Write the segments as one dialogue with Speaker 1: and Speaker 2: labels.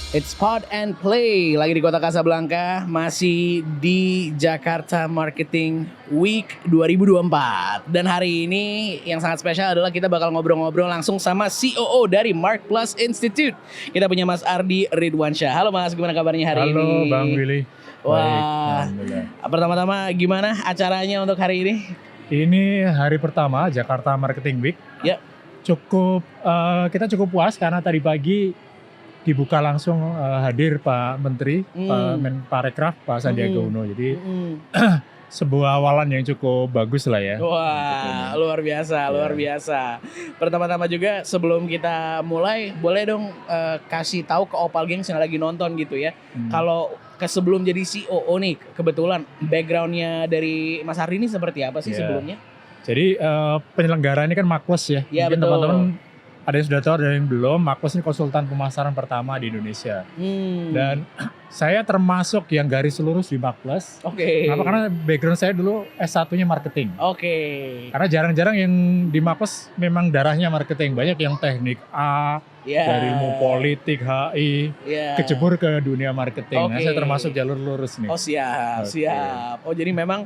Speaker 1: It's Pod and Play lagi di Kota Kasablanka, masih di Jakarta Marketing Week 2024. Dan hari ini yang sangat spesial adalah kita bakal ngobrol-ngobrol langsung sama COO dari Mark Plus Institute. Kita punya Mas Ardi Ridwansyah. Halo Mas, gimana kabarnya hari ini?
Speaker 2: Halo Bang Willy.
Speaker 1: Wah, pertama-tama gimana acaranya untuk hari ini?
Speaker 2: Ini hari pertama Jakarta Marketing Week.
Speaker 1: Ya.
Speaker 2: Kita cukup puas karena tadi pagi dibuka langsung hadir Pak Menteri, Pak Menparekraf, Pak Sandiaga Uno. Jadi sebuah awalan yang cukup bagus lah ya.
Speaker 1: Wah, luar biasa. Pertama-tama juga sebelum kita mulai, boleh dong kasih tahu ke Opal Gengs yang lagi nonton gitu ya. Kalau sebelum jadi COO nih, kebetulan backgroundnya dari Mas Ardi ini seperti apa sih sebelumnya?
Speaker 2: Jadi penyelenggara ini kan Makpus ya.
Speaker 1: Iya,
Speaker 2: mungkin
Speaker 1: betul.
Speaker 2: Teman-teman ada yang sudah tahu, ada yang belum. Makpus ini konsultan pemasaran pertama di Indonesia. Dan saya termasuk yang garis lurus di Makpus.
Speaker 1: Oke.
Speaker 2: Kenapa? Karena background saya dulu S1-nya marketing.
Speaker 1: Oke.
Speaker 2: Karena jarang-jarang yang di Makpus memang darahnya marketing. Banyak yang teknik A, dari ilmu politik, HI, kecebur ke dunia marketing. Nah, saya termasuk jalur lurus nih.
Speaker 1: Oh siap. Oh jadi memang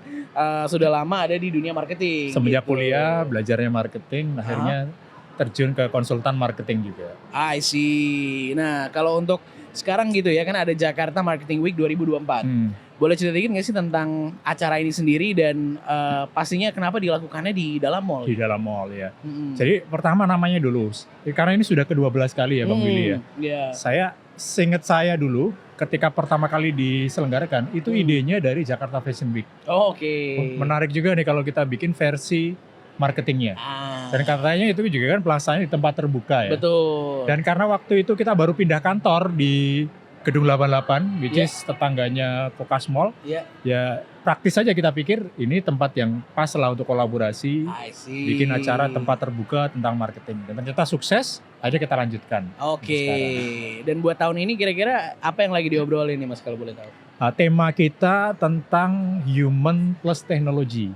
Speaker 1: sudah lama ada di dunia marketing.
Speaker 2: Semenjak
Speaker 1: gitu.
Speaker 2: kuliah belajarnya marketing, akhirnya terjun ke konsultan marketing juga.
Speaker 1: I see. Nah kalau untuk sekarang gitu ya, kan ada Jakarta Marketing Week 2024. Boleh cerita dikit nggak sih tentang acara ini sendiri dan pastinya kenapa dilakukannya di dalam mall?
Speaker 2: Di dalam mall ya. Jadi pertama namanya dulu, karena ini sudah ke-12 kali ya Bang Willy ya.
Speaker 1: Yeah.
Speaker 2: Seinget saya dulu ketika pertama kali diselenggarakan, itu idenya dari Jakarta Fashion Week.
Speaker 1: Oh, oke.
Speaker 2: Menarik juga nih kalau kita bikin versi marketingnya. Dan katanya itu juga kan pelaksanaannya di tempat terbuka ya.
Speaker 1: Betul.
Speaker 2: Dan karena waktu itu kita baru pindah kantor di Gedung 88, which is tetangganya Kokas Mall. Ya praktis saja kita pikir ini tempat yang pas lah untuk kolaborasi, bikin acara tempat terbuka tentang marketing. Dan ternyata sukses, aja kita lanjutkan.
Speaker 1: Oke. Dan buat tahun ini kira-kira apa yang lagi diobrolin nih Mas kalau boleh tahu?
Speaker 2: Tema kita tentang human plus teknologi,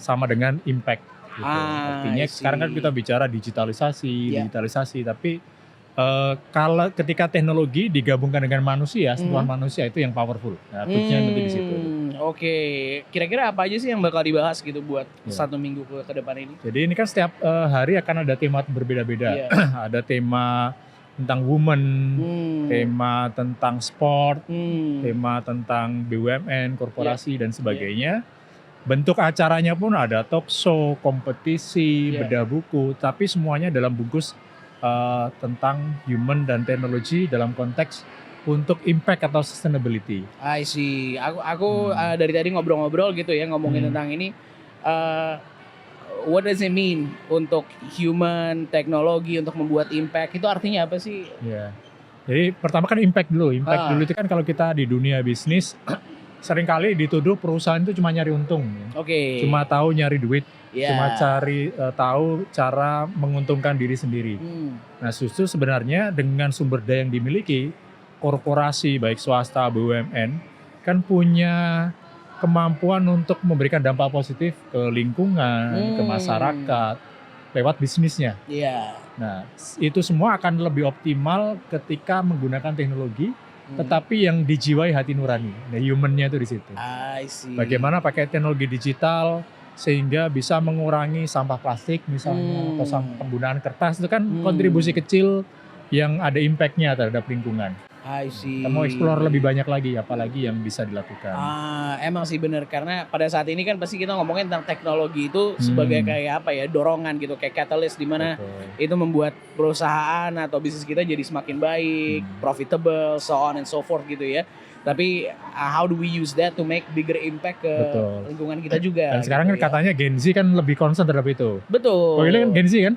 Speaker 2: sama dengan impact. Gitu. Artinya sekarang kan kita bicara digitalisasi, tapi kalau ketika teknologi digabungkan dengan manusia, sentuhan manusia itu yang powerful. Nah, tipsnya nanti di situ.
Speaker 1: Oke. Kira-kira apa aja sih yang bakal dibahas gitu buat 1 minggu ke depan ini?
Speaker 2: Jadi ini kan setiap hari akan ada tema berbeda-beda. Ada tema tentang women, tema tentang sport, tema tentang BUMN, korporasi dan sebagainya. Bentuk acaranya pun ada talk show, kompetisi, bedah buku, tapi semuanya dalam bungkus tentang human dan teknologi dalam konteks untuk impact atau sustainability.
Speaker 1: I see. Aku dari tadi ngobrol-ngobrol gitu ya, ngomongin tentang ini. What does it mean untuk human, teknologi, untuk membuat impact? Itu artinya apa sih?
Speaker 2: Ya. Jadi pertama kan impact dulu. Impact dulu itu kan kalau kita di dunia bisnis seringkali dituduh perusahaan itu cuma nyari untung. Cuma tahu nyari duit. Cuma tahu cara menguntungkan diri sendiri. Nah justru sebenarnya dengan sumber daya yang dimiliki, korporasi baik swasta, BUMN kan punya kemampuan untuk memberikan dampak positif ke lingkungan, ke masyarakat, lewat bisnisnya. Nah itu semua akan lebih optimal ketika menggunakan teknologi, tetapi yang dijiwai hati nurani. Nah human-nya itu di situ.
Speaker 1: I see.
Speaker 2: Bagaimana pakai teknologi digital sehingga bisa mengurangi sampah plastik misalnya, atau penggunaan kertas, itu kan kontribusi kecil yang ada impact-nya terhadap lingkungan.
Speaker 1: I see.
Speaker 2: Kita mau explore lebih banyak lagi, apalagi yang bisa dilakukan.
Speaker 1: Emang sih benar, karena pada saat ini kan pasti kita ngomongin tentang teknologi itu sebagai kayak apa ya, dorongan gitu, kayak catalyst di mana itu membuat perusahaan atau bisnis kita jadi semakin baik, profitable, so on and so forth gitu ya. Tapi how do we use that to make bigger impact ke lingkungan kita juga?
Speaker 2: Dan sekarang
Speaker 1: gitu
Speaker 2: kan katanya Gen Z kan lebih concern terhadap itu.
Speaker 1: Betul.
Speaker 2: Oh ini kan Gen Z kan?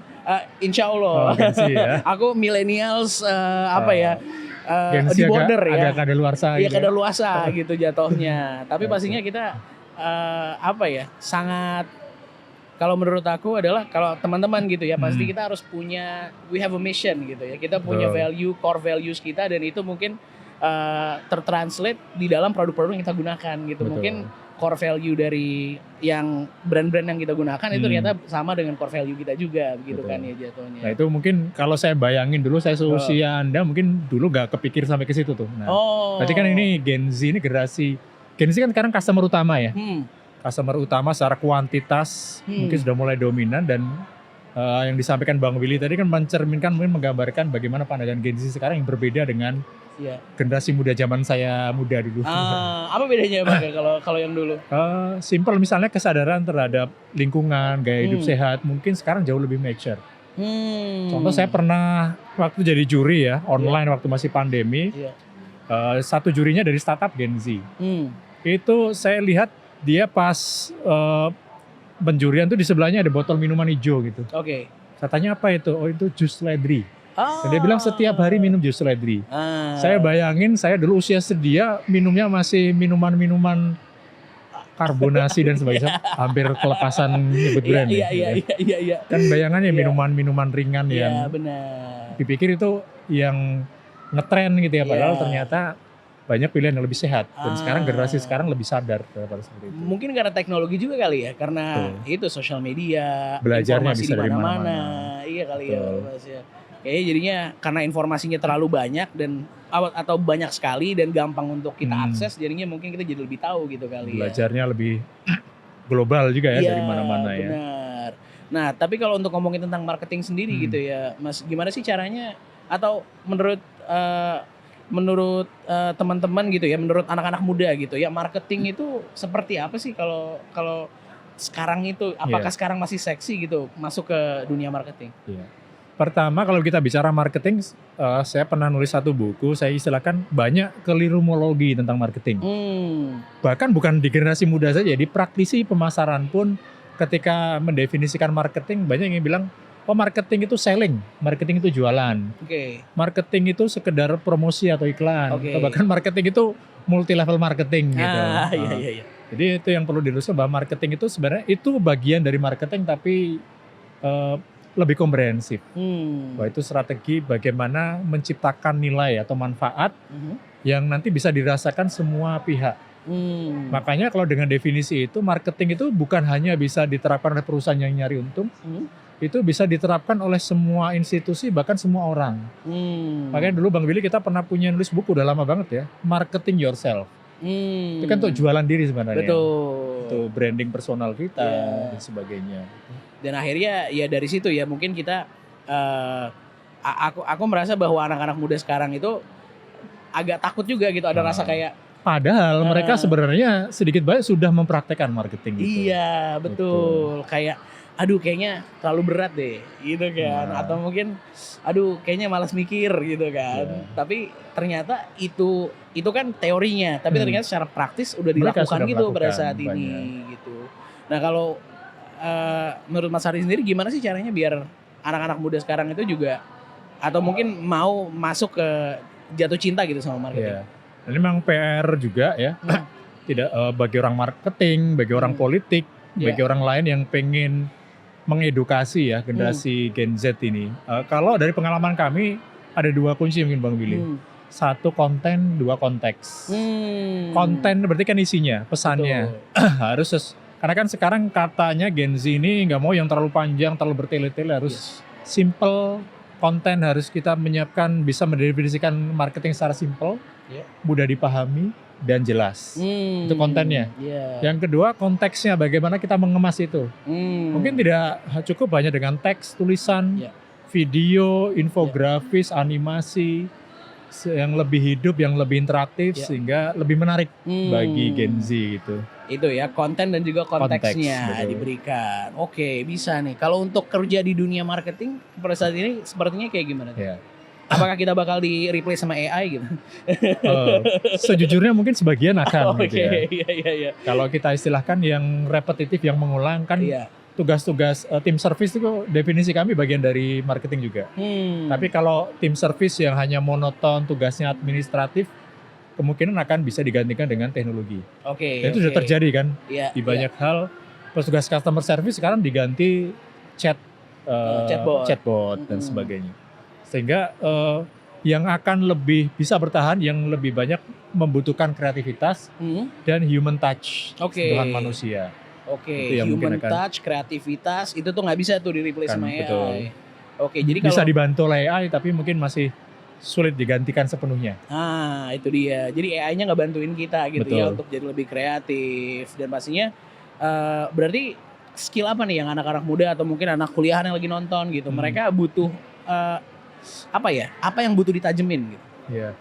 Speaker 1: Insya Allah.
Speaker 2: Gen Z ya.
Speaker 1: Aku millennials
Speaker 2: Gen Z
Speaker 1: di border ya.
Speaker 2: Agak kadaluarsa.
Speaker 1: Iya kadaluarsa gitu jatuhnya. Tapi pastinya kita sangat, kalau menurut aku adalah kalau teman-teman gitu ya, pasti kita harus punya, we have a mission gitu ya. Kita punya value, core values kita, dan itu mungkin tertranslate di dalam produk-produk yang kita gunakan gitu. Mungkin core value dari yang brand-brand yang kita gunakan itu ternyata sama dengan core value kita juga begitu. Betul. Kan ya jatuhnya.
Speaker 2: Nah itu mungkin kalau saya bayangin dulu saya seusia Anda mungkin dulu gak kepikir sampai ke situ tuh. Nah, berarti kan ini Gen Z ini generasi Gen Z kan sekarang customer utama ya. Customer utama secara kuantitas mungkin sudah mulai dominan dan yang disampaikan Bang Willy tadi kan mencerminkan, mungkin menggambarkan bagaimana pandangan Gen Z sekarang yang berbeda dengan generasi muda zaman saya muda dulu.
Speaker 1: Apa bedanya Bang kalau yang dulu?
Speaker 2: Simple, misalnya kesadaran terhadap lingkungan, gaya hidup sehat mungkin sekarang jauh lebih mature. Contoh saya pernah waktu jadi juri ya online waktu masih pandemi, satu jurinya dari startup Gen Z. Itu saya lihat dia pas penjurian tuh di sebelahnya ada botol minuman hijau gitu. Saya tanya apa itu? Oh itu jus seledri. Dan dia bilang setiap hari minum jus seledri. Saya bayangin saya dulu usia sedia minumnya masih minuman-minuman karbonasi dan sebagainya. Hampir kelepasan nyebut brand.
Speaker 1: Iya.
Speaker 2: Kan bayangannya minuman-minuman ringan yang
Speaker 1: benar.
Speaker 2: Dipikir itu yang ngetren gitu ya. Padahal ternyata banyak pilihan yang lebih sehat. Dan sekarang generasi sekarang lebih sadar pada seperti itu.
Speaker 1: Mungkin karena teknologi juga kali ya. Karena itu sosial media.
Speaker 2: Belajarnya bisa
Speaker 1: dari mana-mana. Iya kali ya Mas ya. Kayaknya jadinya karena informasinya terlalu banyak dan atau banyak sekali dan gampang untuk kita akses, jadinya mungkin kita jadi lebih tahu gitu kali.
Speaker 2: Belajarnya lebih global juga ya dari mana-mana ya.
Speaker 1: Benar. Nah tapi kalau untuk ngomongin tentang marketing sendiri gitu ya Mas, gimana sih caranya atau menurut teman-teman gitu ya, menurut anak-anak muda gitu ya, marketing itu seperti apa sih kalau sekarang itu, apakah sekarang masih seksi gitu masuk ke dunia marketing?
Speaker 2: Pertama kalau kita bicara marketing, saya pernah nulis satu buku, saya istilahkan banyak kelirumologi tentang marketing. Bahkan bukan di generasi muda saja, di praktisi pemasaran pun ketika mendefinisikan marketing banyak yang bilang, oh marketing itu selling, marketing itu jualan. Marketing itu sekedar promosi atau iklan, atau bahkan marketing itu multi level marketing gitu.
Speaker 1: Iya.
Speaker 2: Jadi itu yang perlu diluruskan bahwa marketing itu sebenarnya itu bagian dari marketing tapi lebih komprehensif. Bahwa itu strategi bagaimana menciptakan nilai atau manfaat yang nanti bisa dirasakan semua pihak. Makanya kalau dengan definisi itu, marketing itu bukan hanya bisa diterapkan oleh perusahaan yang nyari untung, itu bisa diterapkan oleh semua institusi, bahkan semua orang. Makanya dulu Bang Willy kita pernah punya nulis buku, udah lama banget ya, Marketing Yourself. Itu kan untuk jualan diri sebenarnya.
Speaker 1: Betul.
Speaker 2: Itu branding personal kita dan sebagainya.
Speaker 1: Dan akhirnya ya dari situ ya mungkin kita aku merasa bahwa anak-anak muda sekarang itu agak takut juga gitu, ada rasa kayak
Speaker 2: padahal mereka sebenarnya sedikit banyak sudah mempraktekkan marketing gitu.
Speaker 1: Iya betul. Kayak aduh kayaknya terlalu berat deh gitu kan, atau mungkin aduh kayaknya malas mikir gitu kan. Tapi ternyata itu kan teorinya, tapi ternyata secara praktis udah dilakukan gitu pada saat ini gitu. Nah kalau menurut Mas Hari sendiri gimana sih caranya biar anak-anak muda sekarang itu juga atau mungkin mau masuk ke jatuh cinta gitu sama marketing?
Speaker 2: Ini memang PR juga ya. Tidak bagi orang marketing, bagi orang politik, bagi orang lain yang pengen mengedukasi ya generasi Gen Z ini. Kalau dari pengalaman kami ada dua kunci mungkin Bang Willy. Satu konten, dua konteks. Konten berarti kan isinya, pesannya harus karena kan sekarang katanya Gen Z ini nggak mau yang terlalu panjang, terlalu bertele-tele, harus simple konten, harus kita menyiapkan, bisa mendefinisikan marketing secara simple, mudah dipahami dan jelas. Itu kontennya. Yang kedua konteksnya, bagaimana kita mengemas itu. Mungkin tidak cukup hanya dengan teks, tulisan, video, infografis, animasi yang lebih hidup, yang lebih interaktif sehingga lebih menarik bagi Gen Z gitu.
Speaker 1: Itu ya, konten dan juga konteksnya diberikan. Oke, bisa nih. Kalau untuk kerja di dunia marketing pada saat ini sepertinya kayak gimana? Apakah kita bakal di replace sama AI gitu?
Speaker 2: Sejujurnya mungkin sebagian akan gitu ya.
Speaker 1: Iya.
Speaker 2: Kalau kita istilahkan yang repetitif, yang mengulang kan tugas-tugas tim service itu definisi kami bagian dari marketing juga. Tapi kalau tim service yang hanya monoton, tugasnya administratif, kemungkinan akan bisa digantikan dengan teknologi. Dan itu sudah terjadi kan di banyak hal. Petugas customer service sekarang diganti chatbot dan sebagainya. Sehingga yang akan lebih bisa bertahan, yang lebih banyak membutuhkan kreativitas dan human touch dengan manusia.
Speaker 1: Human touch, kreativitas itu tuh nggak bisa tuh di-replace sama AI.
Speaker 2: Betul.
Speaker 1: Jadi
Speaker 2: bisa
Speaker 1: kalau
Speaker 2: dibantu oleh AI tapi mungkin masih sulit digantikan sepenuhnya.
Speaker 1: Itu dia. Jadi AI-nya nggak bantuin kita gitu.
Speaker 2: Betul.
Speaker 1: Ya untuk jadi lebih kreatif dan pastinya berarti skill apa nih yang anak-anak muda atau mungkin anak kuliahan yang lagi nonton gitu, mereka butuh apa yang butuh ditajemin gitu.
Speaker 2: Iya.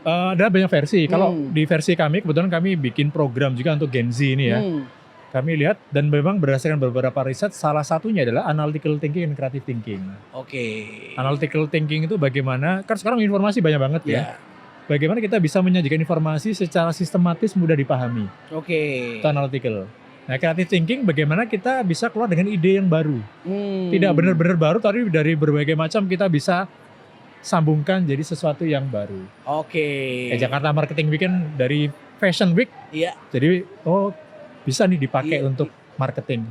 Speaker 2: Ada banyak versi. Kalau di versi kami, kebetulan kami bikin program juga untuk Gen Z ini ya. Kami lihat dan memang berdasarkan beberapa riset, salah satunya adalah analytical thinking dan creative thinking. Analytical thinking itu bagaimana, kan sekarang informasi banyak banget ya. Bagaimana kita bisa menyajikan informasi secara sistematis, mudah dipahami. Itu analytical. Nah, creative thinking bagaimana kita bisa keluar dengan ide yang baru. Tidak benar-benar baru, tapi dari berbagai macam kita bisa sambungkan jadi sesuatu yang baru. Jakarta Marketing Weekend dari Fashion Week. Jadi bisa nih dipakai untuk marketing.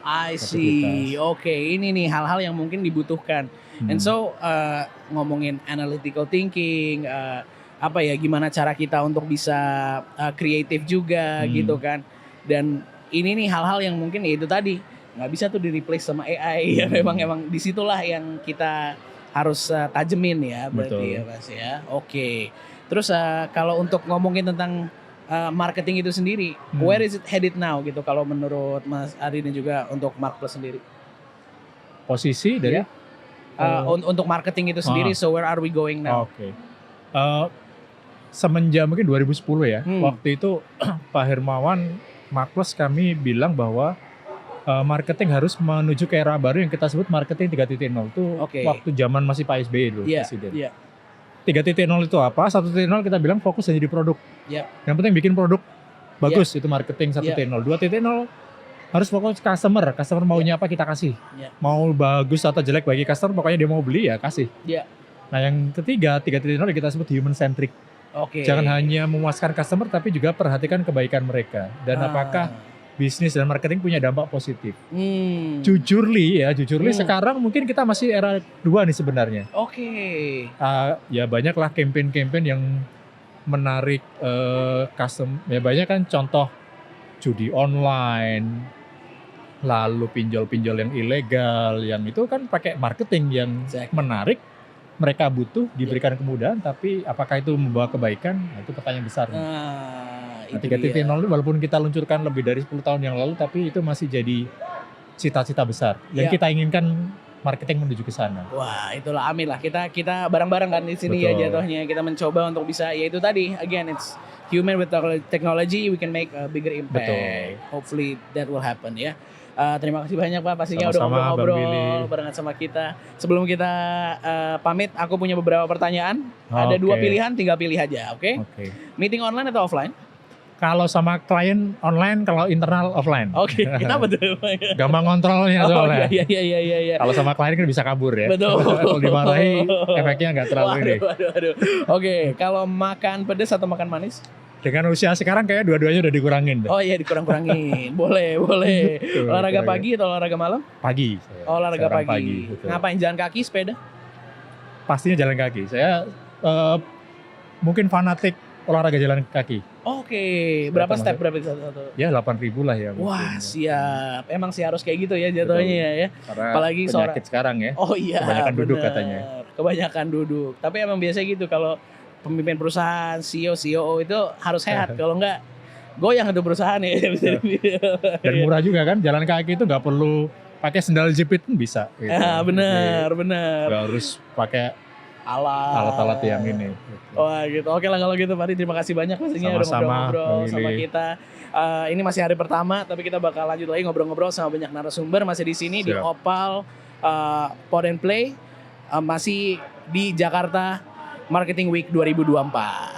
Speaker 1: I see. Ini nih hal-hal yang mungkin dibutuhkan. And so ngomongin analytical thinking, gimana cara kita untuk bisa kreatif juga gitu kan. Dan ini nih hal-hal yang mungkin ya itu tadi nggak bisa tuh di-replace sama AI. Ya memang disitulah yang kita harus tajemin ya berarti. Betul. Ya Mas ya. Terus kalau untuk ngomongin tentang marketing itu sendiri, where is it headed now gitu kalau menurut Mas Ari dan juga untuk Mark Plus sendiri?
Speaker 2: Posisi dari
Speaker 1: untuk marketing itu sendiri, so where are we going now?
Speaker 2: Semenjak mungkin 2010 ya, waktu itu Pak Hermawan Mark Plus kami bilang bahwa marketing harus menuju ke era baru yang kita sebut marketing 3.0 itu waktu zaman masih Pak SBY dulu presiden. 3.0 itu apa? 1.0 kita bilang fokus hanya di produk. Yang penting bikin produk bagus, itu marketing 1.0. 2.0 harus fokus customer maunya apa kita kasih. Mau bagus atau jelek bagi customer, pokoknya dia mau beli ya kasih. Nah yang ketiga, 3.0 kita sebut human centric. Jangan hanya memuaskan customer tapi juga perhatikan kebaikan mereka dan apakah bisnis dan marketing punya dampak positif. Jujurly sekarang mungkin kita masih era 2 nih sebenarnya. Ya banyaklah campaign-campaign yang menarik customer. Ya banyak kan contoh judi online, lalu pinjol-pinjol yang ilegal, yang itu kan pakai marketing yang menarik. Mereka butuh diberikan kemudahan, tapi apakah itu membawa kebaikan? Nah, itu pertanyaan besar. 3.0 itu walaupun kita luncurkan lebih dari 10 tahun yang lalu, tapi itu masih jadi cita-cita besar. Yang kita inginkan marketing menuju ke sana.
Speaker 1: Wah, itulah amin lah. Kita bareng-bareng kan di sini. Betul. Ya jatuhnya. Kita mencoba untuk bisa, ya itu tadi, again it's human with technology, we can make a bigger impact.
Speaker 2: Betul.
Speaker 1: Hopefully that will happen ya. Terima kasih banyak Pak, pastinya udah ngobrol-ngobrol barengan sama kita. Sebelum kita pamit, aku punya beberapa pertanyaan. Ada 2 pilihan, tinggal pilih aja, oke? Meeting online atau offline?
Speaker 2: Kalau sama klien online, kalau internal offline.
Speaker 1: Kenapa tuh?
Speaker 2: Gampang kontrolnya soalnya.
Speaker 1: Iya.
Speaker 2: Kalau sama klien kan bisa kabur ya.
Speaker 1: Betul.
Speaker 2: Kalau dimarahi, efeknya nggak terlalu ini.
Speaker 1: Waduh. Kalau makan pedas atau makan manis?
Speaker 2: Dengan usia sekarang kayak dua-duanya udah dikurangin.
Speaker 1: Dikurang-kurangin. boleh. Olahraga pagi atau olahraga malam?
Speaker 2: Pagi.
Speaker 1: Olahraga pagi. Ngapain, jalan kaki, sepeda?
Speaker 2: Pastinya jalan kaki. Saya mungkin fanatik olahraga jalan kaki.
Speaker 1: Berapa step berapa satu?
Speaker 2: Ya 8.000 lah ya.
Speaker 1: Wah, siap. Emang sih harus kayak gitu ya jatuhnya ya.
Speaker 2: Karena
Speaker 1: apalagi
Speaker 2: penyakit sekarang ya. Kebanyakan duduk katanya.
Speaker 1: Kebanyakan duduk. Tapi emang biasa gitu kalau pemimpin perusahaan, CEO, COO itu harus sehat. Kalau enggak, goyang itu perusahaan ya.
Speaker 2: Dan murah juga kan, jalan kaki itu nggak perlu pakai sendal jepit pun bisa. Gitu.
Speaker 1: Benar.
Speaker 2: Nggak harus pakai alat-alat yang ini. Gitu.
Speaker 1: Wah gitu, oke lah kalau gitu Pak Ari, terima kasih banyak pastinya udah ngobrol-ngobrol sama kita. Ini masih hari pertama, tapi kita bakal lanjut lagi ngobrol-ngobrol sama banyak narasumber. Masih di sini di Opal Pod and Play, masih di Jakarta Marketing Week 2024.